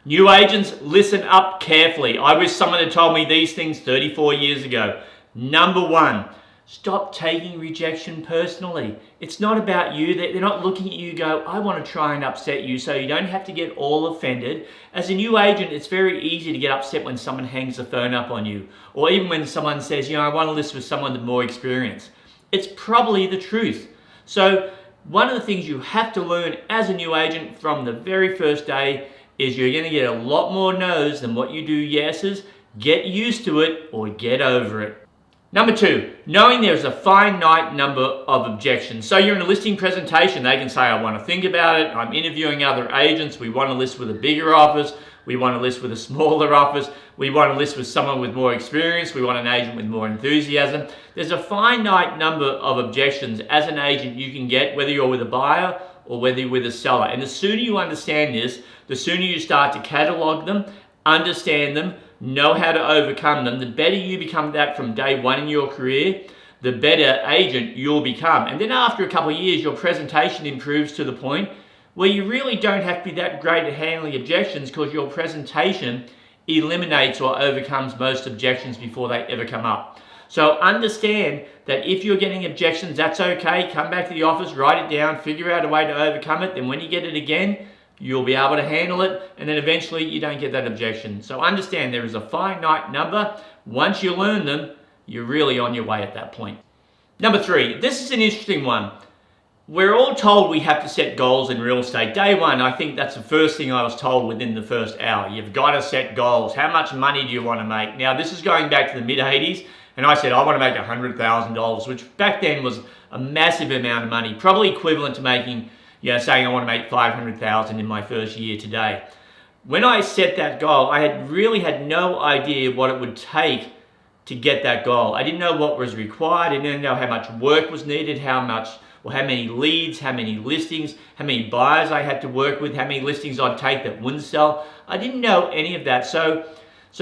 New agents, listen up carefully. I wish someone had told me these things 34 years ago. Number one, stop taking rejection personally. It's not about you. They're not looking at you and go, I want to try and upset you, so you don't have to get all offended. As a new agent, it's very easy to get upset when someone hangs the phone up on you, or even when someone says, I want to list with someone with more experience. It's probably the truth. So one of the things you have to learn as a new agent from the very first day is you're going to get a lot more no's than what you do yeses. Get used to it or get over it. Number two, knowing there's a finite number of objections. So you're in a listing presentation, they can say, I want to think about it. I'm interviewing other agents. We want to list with a bigger office. We want to list with a smaller office. We want to list with someone with more experience. We want an agent with more enthusiasm. There's a finite number of objections as an agent you can get, whether you're with a buyer or whether you're with a seller. And the sooner you understand this, the sooner you start to catalog them, understand them, know how to overcome them, the better you become that from day one in your career, the better agent you'll become. And then after a couple of years, your presentation improves to the point where you really don't have to be that great at handling objections, because your presentation eliminates or overcomes most objections before they ever come up. So understand that if you're getting objections, that's okay. Come back to the office, write it down, figure out a way to overcome it. Then when you get it again, you'll be able to handle it, and then eventually you don't get that objection. So understand there is a finite number. Once you learn them, you're really on your way at that point. Number three, this is an interesting one. We're all told we have to set goals in real estate. Day one, I think that's the first thing I was told within the first hour. You've got to set goals. How much money do you want to make? Now, this is going back to the mid-'80s, and I said, I want to make $100,000, which back then was a massive amount of money, probably equivalent to making, saying I want to make $500,000 in my first year today. When I set that goal, I had no idea what it would take to get that goal. I didn't know what was required. I didn't know how much work was needed, how many leads, how many listings, how many buyers I had to work with, how many listings I'd take that wouldn't sell. I didn't know any of that. So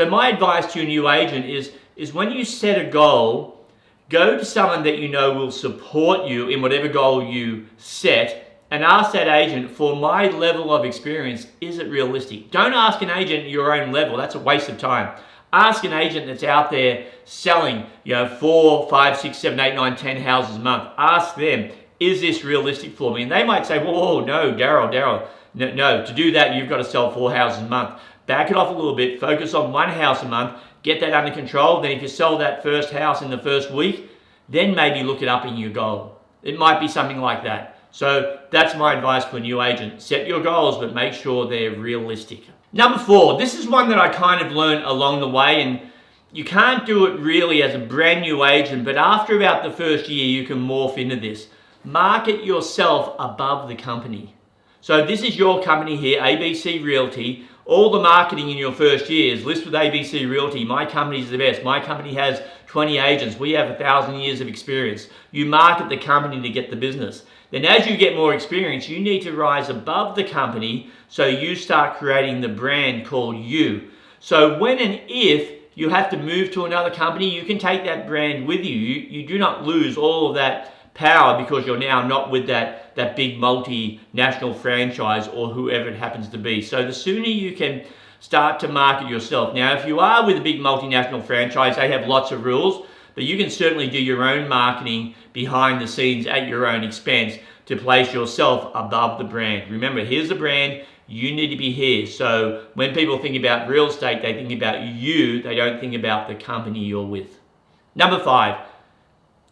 my advice to a new agent is when you set a goal, go to someone that you know will support you in whatever goal you set, and ask that agent, for my level of experience, is it realistic? Don't ask an agent your own level. That's a waste of time. Ask an agent that's out there selling 4, 5, 6, 7, 8, 9, 10 houses a month. Ask them, is this realistic for me? And they might say, whoa, no, Daryl, no, to do that, you've got to sell 4 houses a month. Back it off a little bit, focus on 1 house a month, get that under control. Then if you sell that first house in the first week, then maybe look it up in your goal. It might be something like that. So that's my advice for a new agent. Set your goals, but make sure they're realistic. Number 4, this is one that I kind of learned along the way, and you can't do it really as a brand new agent, but after about the first year, you can morph into this. Market yourself above the company. So this is your company here, ABC Realty. All the marketing in your first year is list with ABC Realty. My company is the best. My company has 20 agents. We have 1,000 years of experience. You market the company to get the business. Then as you get more experience, you need to rise above the company, so you start creating the brand called you. So when and if you have to move to another company, you can take that brand with you. You do not lose all of that power because you're now not with that big multinational franchise or whoever it happens to be. So the sooner you can start to market yourself. Now, if you are with a big multinational franchise, they have lots of rules, but you can certainly do your own marketing behind the scenes at your own expense to place yourself above the brand. Remember, here's the brand, you need to be here. So when people think about real estate, they think about you, they don't think about the company you're with. Number 5,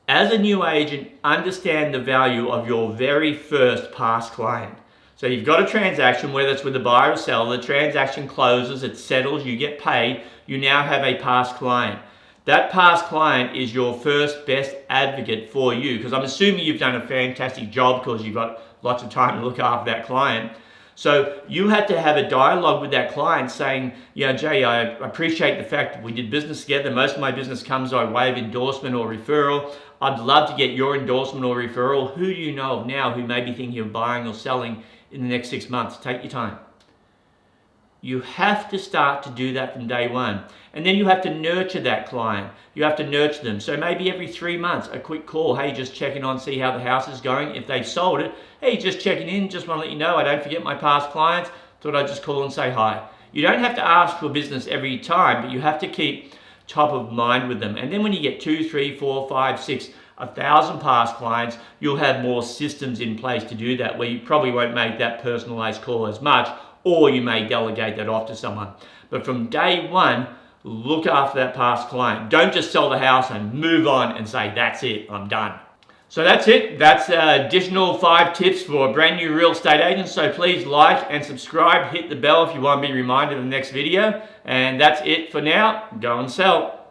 as a new agent, understand the value of your very first past client. So you've got a transaction, whether it's with a buyer or seller, the transaction closes, it settles, you get paid, you now have a past client. That past client is your first best advocate for you, because I'm assuming you've done a fantastic job because you've got lots of time to look after that client. So you had to have a dialogue with that client saying, Jay, I appreciate the fact that we did business together. Most of my business comes by way of endorsement or referral. I'd love to get your endorsement or referral. Who do you know of now who may be thinking of buying or selling in the next 6 months? Take your time. You have to start to do that from day one. And then you have to nurture that client. You have to nurture them. So maybe every 3 months, a quick call. Hey, just checking on, see how the house is going. If they've sold it, hey, just checking in. Just want to let you know I don't forget my past clients. Thought I'd just call and say hi. You don't have to ask for business every time, but you have to keep top of mind with them. And then when you get 2, 3, 4, 5, 6, 1,000 past clients, you'll have more systems in place to do that, where you probably won't make that personalized call as much, or you may delegate that off to someone. But from day one, look after that past client. Don't just sell the house and move on and say, that's it, I'm done. So that's it. That's additional 5 tips for brand new real estate agents. So please like and subscribe, hit the bell if you want to be reminded of the next video. And that's it for now. Go and sell.